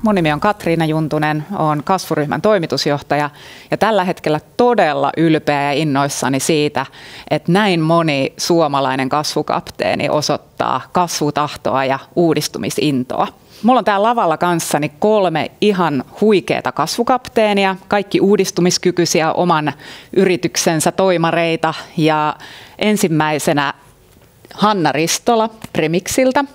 Mun nimi on Katriina Juntunen, olen kasvuryhmän toimitusjohtaja ja tällä hetkellä todella ylpeä ja innoissani siitä, että näin moni suomalainen kasvukapteeni osoittaa kasvutahtoa ja uudistumisintoa. Mulla on täällä lavalla kanssani 3 ihan huikeata kasvukapteenia, kaikki uudistumiskykyisiä oman yrityksensä toimareita ja ensimmäisenä Hanna Ristola Premixiltä.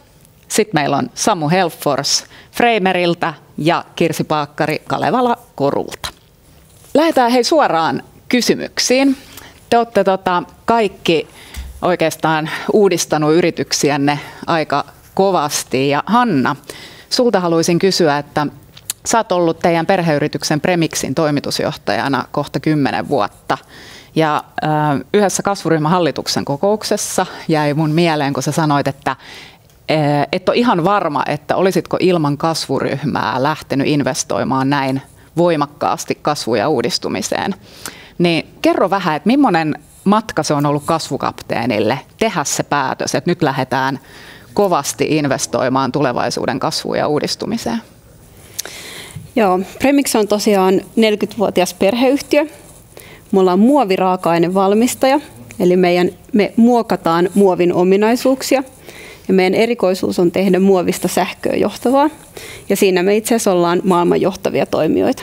Sitten meillä on Samu Helfors Frameriltä ja Kirsi Paakkari Kalevala Korulta. Lähdetään suoraan kysymyksiin. Te olette kaikki oikeastaan uudistanut yrityksiänne aika kovasti. Ja Hanna, sulta haluaisin kysyä, että sä oot ollut teidän perheyrityksen Premixin toimitusjohtajana kohta 10 vuotta. Ja yhdessä kasvuryhmän hallituksen kokouksessa jäi mun mieleen, kun sä sanoit, että et ole ihan varma, että olisitko ilman kasvuryhmää lähtenyt investoimaan näin voimakkaasti kasvu- ja uudistumiseen. Niin kerro vähän, että millainen matka se on ollut kasvukapteenille tehdä se päätös, että nyt lähdetään kovasti investoimaan tulevaisuuden kasvuun ja uudistumiseen? Joo, Premix on tosiaan 40-vuotias perheyhtiö. Me ollaan muoviraaka-ainevalmistaja, eli me muokataan muovin ominaisuuksia. Ja meidän erikoisuus on tehdä muovista sähköä johtavaa. Ja siinä me itse asiassa ollaan maailman johtavia toimijoita.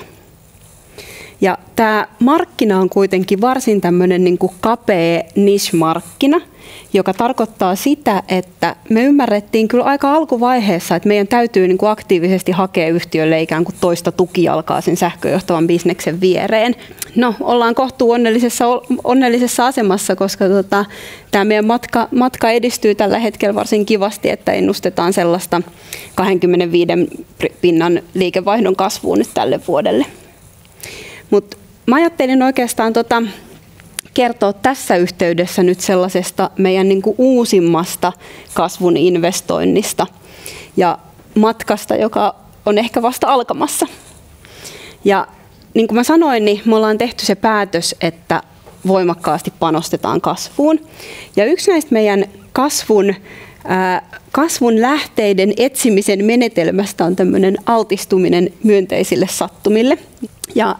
Ja tämä markkina on kuitenkin varsin tämmöinen niin kuin kapea niche-markkina, joka tarkoittaa sitä, että me ymmärrettiin kyllä aika alkuvaiheessa, että meidän täytyy niin kuin aktiivisesti hakea yhtiölle ikään kuin toista tukijalkaa sen sähköjohtavan bisneksen viereen. No, ollaan kohtuu onnellisessa asemassa, koska tämä meidän matka edistyy tällä hetkellä varsin kivasti, että ennustetaan sellaista 25% liikevaihdon kasvua nyt tälle vuodelle. Mutta mä ajattelin oikeastaan kertoa tässä yhteydessä nyt sellaisesta meidän niin kuin uusimmasta kasvun investoinnista ja matkasta, joka on ehkä vasta alkamassa. Ja niin kuin mä sanoin, niin me ollaan tehty se päätös, että voimakkaasti panostetaan kasvuun. Ja yksi näistä meidän kasvun lähteiden etsimisen menetelmästä on tämmöinen altistuminen myönteisille sattumille. Ja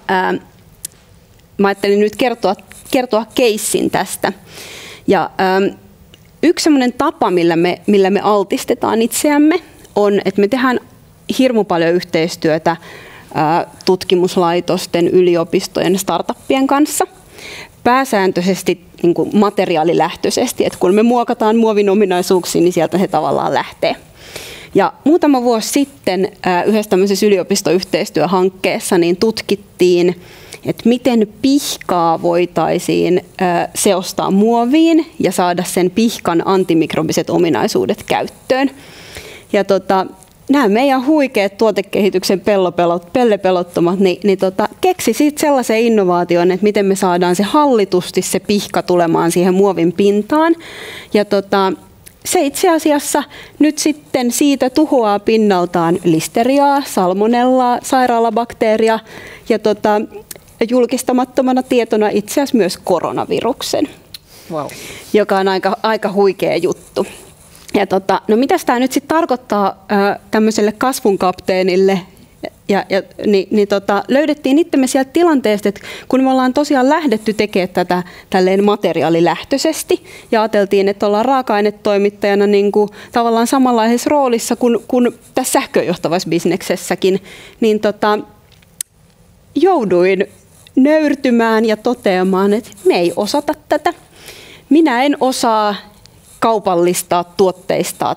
mä ajattelin nyt kertoa keissin tästä. Ja yksi semmoinen tapa, millä me altistetaan itseämme, on, että me tehdään hirmu paljon yhteistyötä tutkimuslaitosten, yliopistojen, startuppien kanssa. Pääsääntöisesti niin kuin materiaalilähtöisesti, että kun me muokataan muovin ominaisuuksia, niin sieltä se tavallaan lähtee. Ja muutama vuosi sitten yhdessä tämmöisessä yliopistoyhteistyöhankkeessa niin tutkittiin, että miten pihkaa voitaisiin seostaa muoviin ja saada sen pihkan antimikrobiset ominaisuudet käyttöön. Ja nämä meidän huikeat tuotekehityksen pellepelottomat keksi siitä sellaisen innovaation, että miten me saadaan se hallitusti se pihka tulemaan siihen muovin pintaan. Ja se itse asiassa nyt sitten siitä tuhoaa pinnaltaan listeriaa, salmonellaa, sairaalabakteeria ja julkistamattomana tietona itse asiassa myös koronaviruksen, wow, joka on aika huikea juttu. Ja no mitäs tämä nyt sitten tarkoittaa tämmöiselle kasvun kapteenille? Löydettiin itsemme sieltä tilanteesta, että kun me ollaan tosiaan lähdetty tekemään tätä tälleen materiaalilähtöisesti ja ajateltiin, että ollaan raaka-ainetoimittajana niin kuin tavallaan samanlaisessa roolissa kuin tässä sähköjohtavassa bisneksessäkin, niin jouduin nöyrtymään ja toteamaan, että me ei osata tätä. Minä en osaa kaupallistaa, tuotteistaa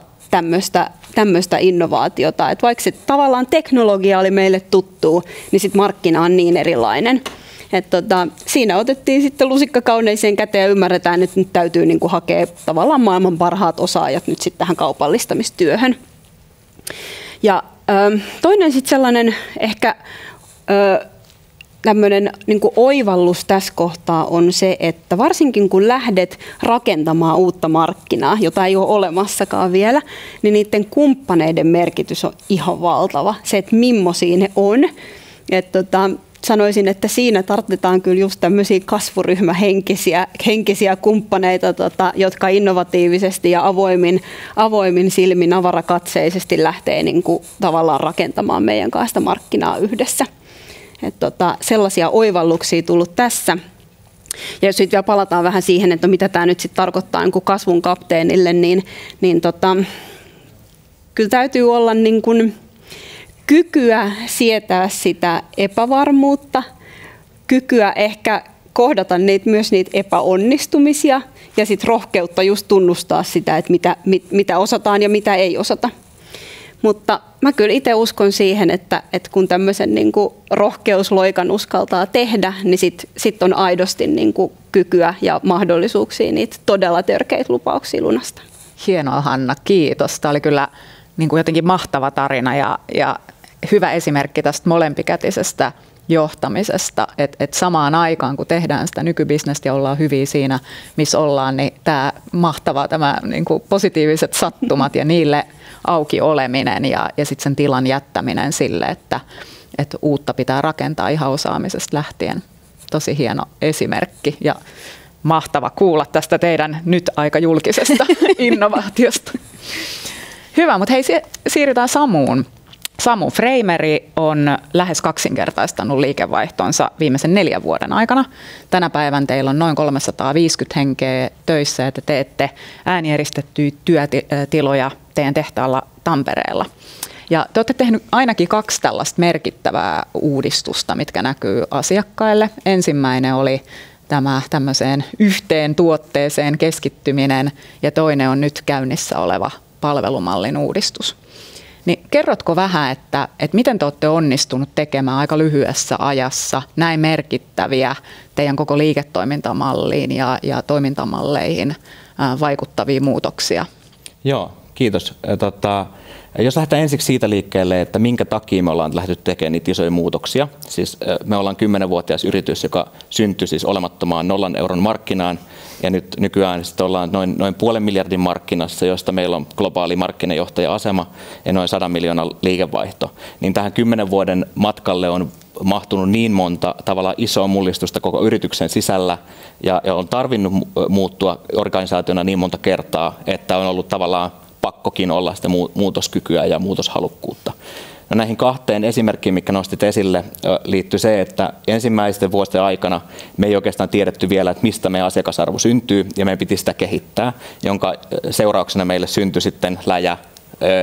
tämmöistä innovaatiota. Että vaikka se tavallaan teknologia oli meille tuttu, niin sit markkina on niin erilainen. Siinä otettiin sitten lusikka kauneiseen käteen ja ymmärretään, että nyt täytyy niinku hakea tavallaan maailman parhaat osaajat nyt sitten tähän kaupallistamistyöhön. Ja toinen sitten sellainen ehkä tämmöinen niin kuin oivallus tässä kohtaa on se, että varsinkin kun lähdet rakentamaan uutta markkinaa, jota ei ole olemassakaan vielä, niin niiden kumppaneiden merkitys on ihan valtava. Se, että millaisia ne on. sanoisin, että siinä tarvitaan kyllä just tämmöisiä kasvuryhmähenkisiä kumppaneita, jotka innovatiivisesti ja avoimin silmin avarakatseisesti lähtee niin kuin tavallaan rakentamaan meidän kanssa markkinaa yhdessä. Sellaisia oivalluksia tullut tässä. Ja jos sitten vielä palataan vähän siihen, että mitä tämä nyt sitten tarkoittaa niin kuin kasvun kapteenille, niin kyllä täytyy olla niin kuin kykyä sietää sitä epävarmuutta, kykyä ehkä kohdata myös niitä epäonnistumisia ja sitten rohkeutta just tunnustaa sitä, että mitä osataan ja mitä ei osata. Mutta mä kyllä itse uskon siihen, että kun tämmöisen niin kuin rohkeusloikan uskaltaa tehdä, niin sit on aidosti niin kuin kykyä ja mahdollisuuksia niitä todella törkeitä lupauksia lunastaa. Hienoa, Hanna, kiitos. Tämä oli kyllä niin kuin jotenkin mahtava tarina ja hyvä esimerkki tästä molempikätisestä johtamisesta, että samaan aikaan kun tehdään sitä nykybisnestä ja ollaan hyviä siinä, missä ollaan, niin tämä niin kuin positiiviset sattumat ja niille auki oleminen ja sitten sen tilan jättäminen sille, että uutta pitää rakentaa ihan osaamisesta lähtien. Tosi hieno esimerkki ja mahtava kuulla tästä teidän nyt aika julkisesta innovaatiosta. Hyvä, mutta hei, siirrytään Samuun. Samu Freimeri on lähes kaksinkertaistanut liikevaihtonsa viimeisen 4 vuoden aikana. Tänä päivän teillä on noin 350 henkeä töissä ja te teette äänieristettyjä työtiloja teidän tehtaalla Tampereella. Ja te olette tehneet ainakin 2 tällaista merkittävää uudistusta, mitkä näkyy asiakkaille. Ensimmäinen oli tämä tämmöiseen yhteen tuotteeseen keskittyminen ja toinen on nyt käynnissä oleva palvelumallin uudistus. Niin kerrotko vähän, että miten te olette onnistunut tekemään aika lyhyessä ajassa näin merkittäviä teidän koko liiketoimintamalliin ja toimintamalleihin vaikuttavia muutoksia? Joo, kiitos. Jos lähdetään ensiksi siitä liikkeelle, että minkä takia me ollaan lähdetty tekemään niitä isoja muutoksia. Siis me ollaan 10-vuotias yritys, joka syntyi siis olemattomaan 0 euron markkinaan. Ja nykyään sitten ollaan noin 500 miljardin markkinassa, josta meillä on globaali markkinajohtaja-asema ja noin 100 miljoonan liikevaihto. Niin tähän 10 vuoden matkalle on mahtunut niin monta tavallaan isoa mullistusta koko yrityksen sisällä ja on tarvinnut muuttua organisaationa niin monta kertaa, että on ollut tavallaan pakkokin olla sitä muutoskykyä ja muutoshalukkuutta. No näihin 2 esimerkkiin, mitkä nostit esille, liittyy se, että ensimmäisten vuosien aikana me ei oikeastaan tiedetty vielä, että mistä meidän asiakasarvo syntyy, ja meidän piti sitä kehittää, jonka seurauksena meille syntyi sitten läjä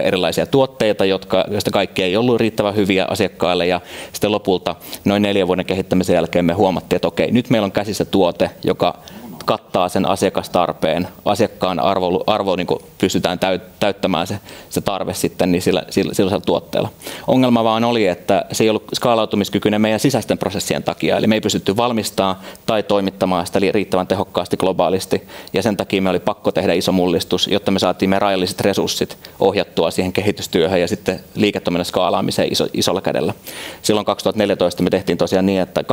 erilaisia tuotteita, joista kaikki ei ollut riittävän hyviä asiakkaille, ja sitten lopulta noin 4 vuoden kehittämisen jälkeen me huomattiin, että okei, nyt meillä on käsissä tuote, joka kattaa sen asiakastarpeen, asiakkaan arvo niin pystytään täyttämään se tarve sitten niin sillä tuotteella. Ongelma vaan oli, että se ei ollut skaalautumiskykyinen meidän sisäisten prosessien takia, eli me ei pystytty valmistamaan tai toimittamaan sitä riittävän tehokkaasti globaalisti, ja sen takia me oli pakko tehdä iso mullistus, jotta me saatiin meidän rajalliset resurssit ohjattua siihen kehitystyöhön ja sitten liiketoiminnan skaalaamiseen isolla kädellä. Silloin 2014 me tehtiin tosiaan niin, että 80%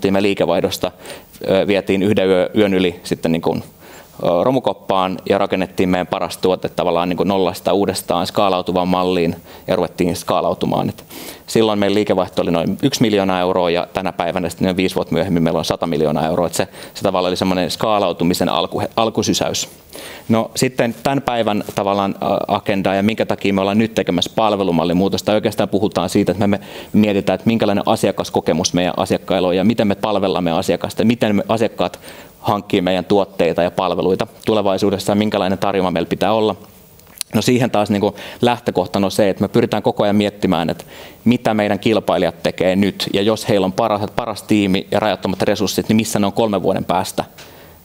meidän liikevaihdosta vietiin yhden yön yli sitten niin kuin romukoppaan ja rakennettiin meidän paras tuote tavallaan niin kuin nollasta uudestaan skaalautuvaan malliin ja ruvettiin skaalautumaan. Et silloin meidän liikevaihto oli noin 1 miljoonaa euroa ja tänä päivänä sitten noin 5 vuotta myöhemmin meillä on 100 miljoonaa euroa. Et se tavallaan oli semmoinen skaalautumisen alkusysäys. No sitten tämän päivän tavallaan agenda ja minkä takia me ollaan nyt tekemässä palvelumallin muutosta. Oikeastaan puhutaan siitä, että me mietitään, että minkälainen asiakaskokemus meidän asiakkailla on ja miten me palvellaan meidän asiakasta ja miten me asiakkaat hankkii meidän tuotteita ja palveluita tulevaisuudessa ja minkälainen tarjoma meillä pitää olla. No siihen taas niin kuin lähtökohtana on se, että me pyritään koko ajan miettimään, että mitä meidän kilpailijat tekee nyt ja jos heillä on paras tiimi ja rajattomat resurssit, niin missä ne on 3 vuoden päästä.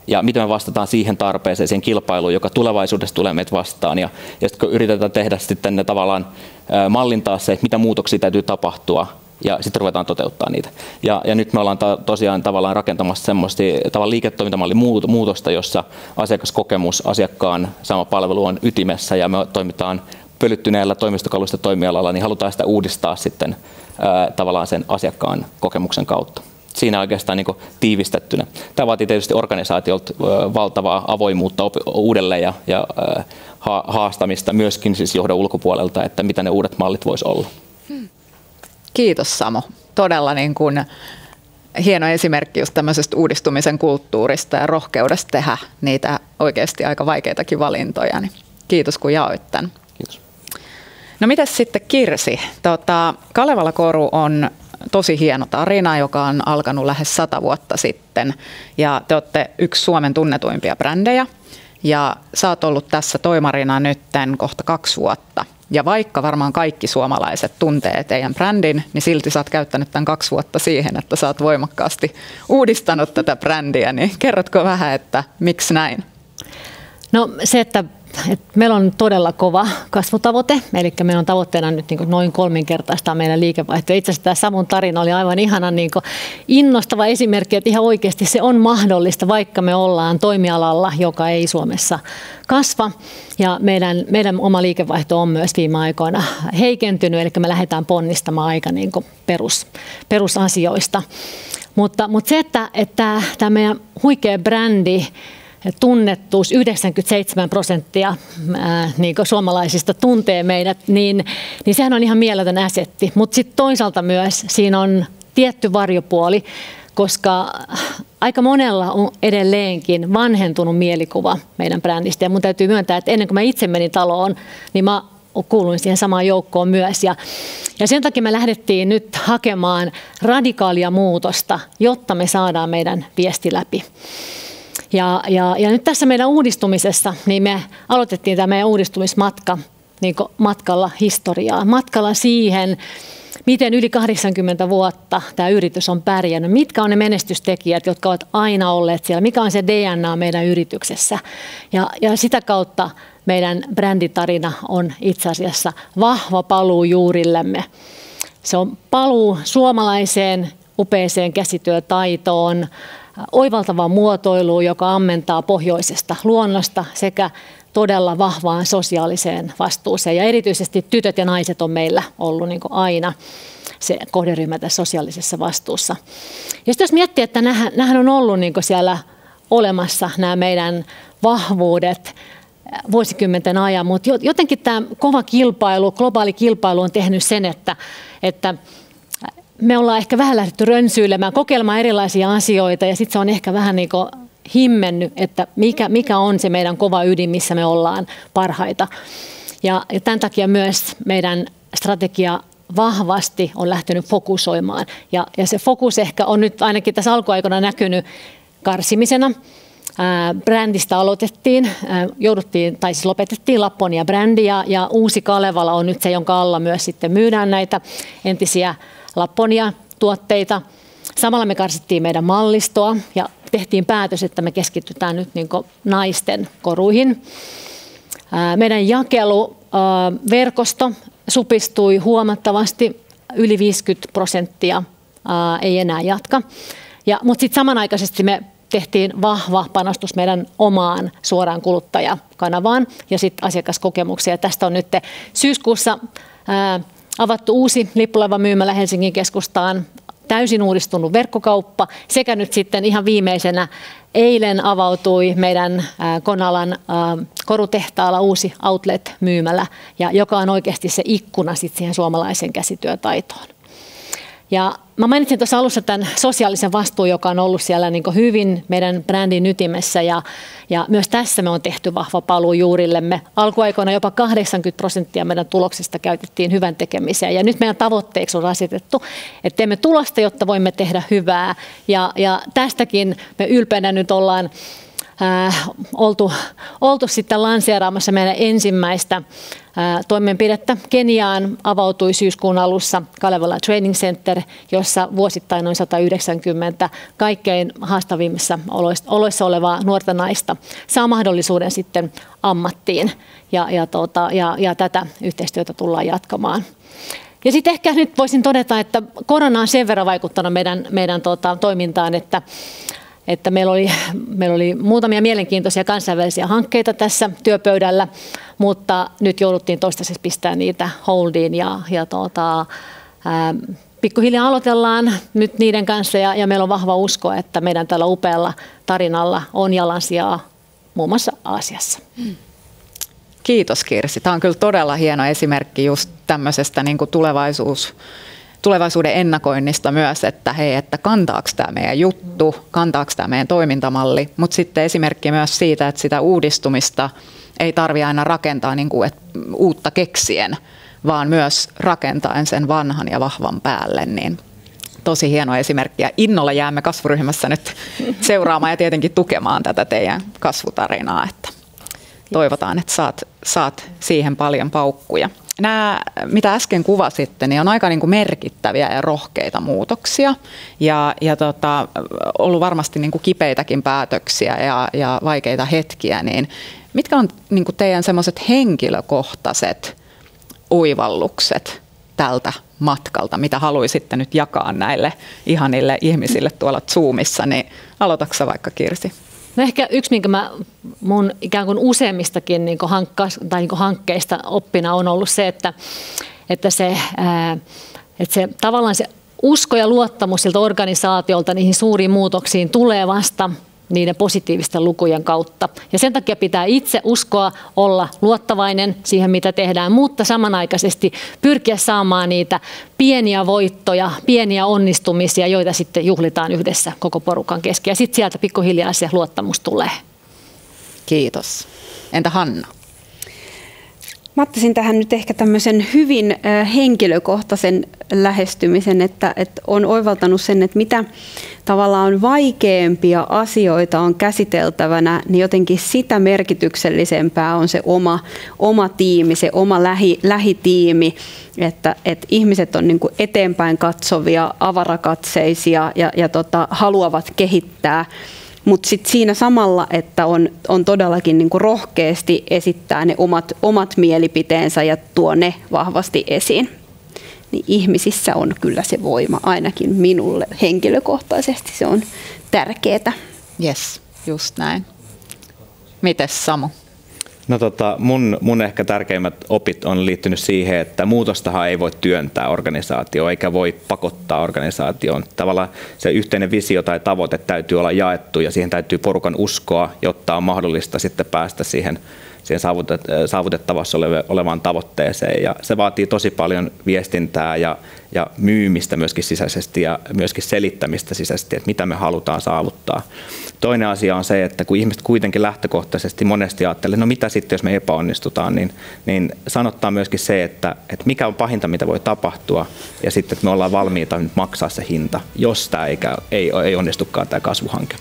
Ja miten me vastataan siihen tarpeeseen, siihen kilpailuun, joka tulevaisuudessa tulee meitä vastaan. Ja sitten kun yritetään tehdä sitten ne tavallaan mallintaa se, että mitä muutoksia täytyy tapahtua, ja sitten ruvetaan toteuttaa niitä. Ja nyt me ollaan tosiaan tavallaan rakentamassa semmoista liiketoimintamallin muutosta, jossa asiakaskokemus, asiakkaan sama palvelu on ytimessä, ja me toimitaan pölyttyneellä toimistokalusta toimialalla, niin halutaan sitä uudistaa sitten tavallaan sen asiakkaan kokemuksen kautta. Siinä oikeastaan niin kuin tiivistettynä. Tämä vaatii tietysti organisaatiolta valtavaa avoimuutta uudelleen ja haastamista myöskin siis johdon ulkopuolelta, että mitä ne uudet mallit voisi olla. Kiitos Samu. todella niin kuin hieno esimerkki just tämmöisestä uudistumisen kulttuurista ja rohkeudesta tehdä niitä oikeasti aika vaikeitakin valintoja. Niin kiitos kun jaoit tämän. Kiitos. No mitäs sitten Kirsi? Kalevala Koru on tosi hieno tarina, joka on alkanut lähes 100 vuotta sitten. Ja te olette yksi Suomen tunnetuimpia brändejä. Ja sä oot ollut tässä toimarina nytten kohta 2 vuotta. Ja vaikka varmaan kaikki suomalaiset tuntee teidän brändin, niin silti sä oot käyttänyt tämän 2 vuotta siihen, että sä oot voimakkaasti uudistanut tätä brändiä. Niin kerrotko vähän, että miksi näin? No se, että meillä on todella kova kasvutavoite, eli meillä on tavoitteena nyt niin kuin noin 3-kertaistaa meidän liikevaihto. Itse asiassa tämä Samun tarina oli aivan ihana niin kuin innostava esimerkki, että ihan oikeasti se on mahdollista, vaikka me ollaan toimialalla, joka ei Suomessa kasva. Ja meidän oma liikevaihto on myös viime aikoina heikentynyt, eli me lähdetään ponnistamaan aika niin kuin perusasioista. Mutta se, että tämä meidän huikea brändi, tunnettuus, 97% niin suomalaisista tuntee meidät, niin sehän on ihan mieletön assetti. Mutta sitten toisaalta myös siinä on tietty varjopuoli, koska aika monella on edelleenkin vanhentunut mielikuva meidän brändistä. Ja mun täytyy myöntää, että ennen kuin mä itse menin taloon, niin mä kuuluin siihen samaan joukkoon myös. Ja sen takia me lähdettiin nyt hakemaan radikaalia muutosta, jotta me saadaan meidän viesti läpi. Ja nyt tässä meidän uudistumisessa, niin me aloitettiin tämä meidän uudistumismatka niin matkalla historiaa, matkalla siihen, miten yli 80 vuotta tämä yritys on pärjännyt, mitkä on ne menestystekijät, jotka ovat aina olleet siellä, mikä on se DNA meidän yrityksessä. Ja sitä kautta meidän bränditarina on itse asiassa vahva paluu juurillemme. Se on paluu suomalaiseen upeeseen käsityötaitoon, oivaltavaan muotoiluun, joka ammentaa pohjoisesta luonnosta sekä todella vahvaan sosiaaliseen vastuuseen. Ja erityisesti tytöt ja naiset on meillä ollut niin kuin aina se kohderyhmä tässä sosiaalisessa vastuussa. Ja sitten jos miettii, että nämähän on ollut niin kuin siellä olemassa nämä meidän vahvuudet vuosikymmenten ajan, mutta jotenkin tämä kova kilpailu, globaali kilpailu on tehnyt sen, että me ollaan ehkä vähän lähdetty rönsyilemään, kokeilemaan erilaisia asioita ja sitten se on ehkä vähän niin kuin himmennyt, että mikä on se meidän kova ydin, missä me ollaan parhaita. Ja tämän takia myös meidän strategia vahvasti on lähtenyt fokusoimaan. Ja se fokus ehkä on nyt ainakin tässä alkuaikana näkynyt karsimisena. Brändistä aloitettiin, lopetettiin Lapponia-brändi ja uusi Kalevala on nyt se, jonka alla myös sitten myydään näitä entisiä Lapponia-tuotteita. Samalla me karsittiin meidän mallistoa ja tehtiin päätös, että me keskitytään nyt niin kuin naisten koruihin. Meidän jakeluverkosto supistui huomattavasti, yli 50% ei enää jatka. Mutta sitten samanaikaisesti me tehtiin vahva panostus meidän omaan suoraan kuluttajakanavaan ja sitten asiakaskokemuksia. Tästä on nyt syyskuussa avattu uusi lippulaiva-myymälä Helsingin keskustaan, täysin uudistunut verkkokauppa sekä nyt sitten ihan viimeisenä eilen avautui meidän Konalan korutehtaalla uusi outlet-myymälä, joka on oikeasti se ikkuna sitten siihen suomalaiseen käsityötaitoon. Ja mä mainitsin tuossa alussa tämän sosiaalisen vastuun, joka on ollut siellä niin kuin hyvin meidän brändin ytimessä ja myös tässä me on tehty vahva paluu juurillemme. Alkuaikoina jopa 80% meidän tuloksista käytettiin hyvän tekemiseen ja nyt meidän tavoitteeksi on asetettu, että teemme tulosta, jotta voimme tehdä hyvää ja tästäkin me ylpeänä nyt ollaan oltu sitten lanseeraamassa meidän ensimmäistä toimenpidettä. Keniaan avautui syyskuun alussa Kalevala Training Center, jossa vuosittain noin 190 kaikkein haastavimmissa oloissa olevaa nuorta naista saa mahdollisuuden sitten ammattiin ja tätä yhteistyötä tullaan jatkamaan. Ja sitten ehkä nyt voisin todeta, että korona on sen verran vaikuttanut meidän toimintaan, että meillä oli muutamia mielenkiintoisia kansainvälisiä hankkeita tässä työpöydällä, mutta nyt jouduttiin toistaiseksi pistämään niitä holdiin ja pikkuhiljaa aloitellaan nyt niiden kanssa ja meillä on vahva usko, että meidän tällä upealla tarinalla on jalansijaa muun muassa Aasiassa. Kiitos Kirsi. Tämä on kyllä todella hieno esimerkki just tämmöisestä niin kuin tulevaisuuden ennakoinnista myös, että hei, että kantaako tämä meidän juttu, kantaako tämä meidän toimintamalli, mutta sitten esimerkki myös siitä, että sitä uudistumista ei tarvitse aina rakentaa niin kuin, uutta keksien, vaan myös rakentaen sen vanhan ja vahvan päälle, niin tosi hieno esimerkki. Ja innolla jäämme kasvuryhmässä nyt seuraamaan ja tietenkin tukemaan tätä teidän kasvutarinaa, että toivotaan, että saat siihen paljon paukkuja. Nämä, mitä äsken kuvasitte, niin on aika niin kuin merkittäviä ja rohkeita muutoksia ja ollut varmasti niin kuin kipeitäkin päätöksiä ja vaikeita hetkiä. Niin mitkä on niin kuin teidän semmoiset henkilökohtaiset oivallukset tältä matkalta, mitä haluaisitte nyt jakaa näille ihanille ihmisille tuolla Zoomissa, niin aloitatko vaikka Kirsi? No ehkä yksi, minkä mä mun ikään kuin useammistakin hankkeista oppina on ollut se, että se tavallaan se usko ja luottamus siltä organisaatiolta niihin suuriin muutoksiin tulee vasta niiden positiivisten lukujen kautta. Ja sen takia pitää itse uskoa, olla luottavainen siihen, mitä tehdään, mutta samanaikaisesti pyrkiä saamaan niitä pieniä voittoja, pieniä onnistumisia, joita sitten juhlitaan yhdessä koko porukan kesken. Ja sitten sieltä pikkuhiljaa se luottamus tulee. Kiitos. Entä Hanna? Mä ottaisin tähän nyt ehkä tämmöisen hyvin henkilökohtaisen lähestymisen, että on oivaltanut sen, että mitä tavallaan vaikeampia asioita on käsiteltävänä, niin jotenkin sitä merkityksellisempää on se oma tiimi, se oma lähitiimi, että ihmiset on niin kuin eteenpäin katsovia, avarakatseisia ja haluavat kehittää. Mutta sitten siinä samalla, että on todellakin niinku rohkeasti esittää ne omat mielipiteensä ja tuo ne vahvasti esiin. Niin ihmisissä on kyllä se voima, ainakin minulle henkilökohtaisesti se on tärkeää. Yes, just näin. Mites Samu? No mun ehkä tärkeimmät opit on liittynyt siihen, että muutostahan ei voi työntää organisaatioon eikä voi pakottaa organisaatioon. Tavallaan se yhteinen visio tai tavoite täytyy olla jaettu ja siihen täytyy porukan uskoa, jotta on mahdollista sitten päästä siihen saavutettavassa olevaan tavoitteeseen. Ja se vaatii tosi paljon viestintää ja myymistä myöskin sisäisesti ja myöskin selittämistä sisäisesti, että mitä me halutaan saavuttaa. Toinen asia on se, että kun ihmiset kuitenkin lähtökohtaisesti monesti ajattelee, no mitä sitten jos me epäonnistutaan, niin sanottaa myöskin se, että mikä on pahinta mitä voi tapahtua ja sitten että me ollaan valmiita nyt maksaa se hinta, jos tämä ei onnistukaan tämä kasvuhanke.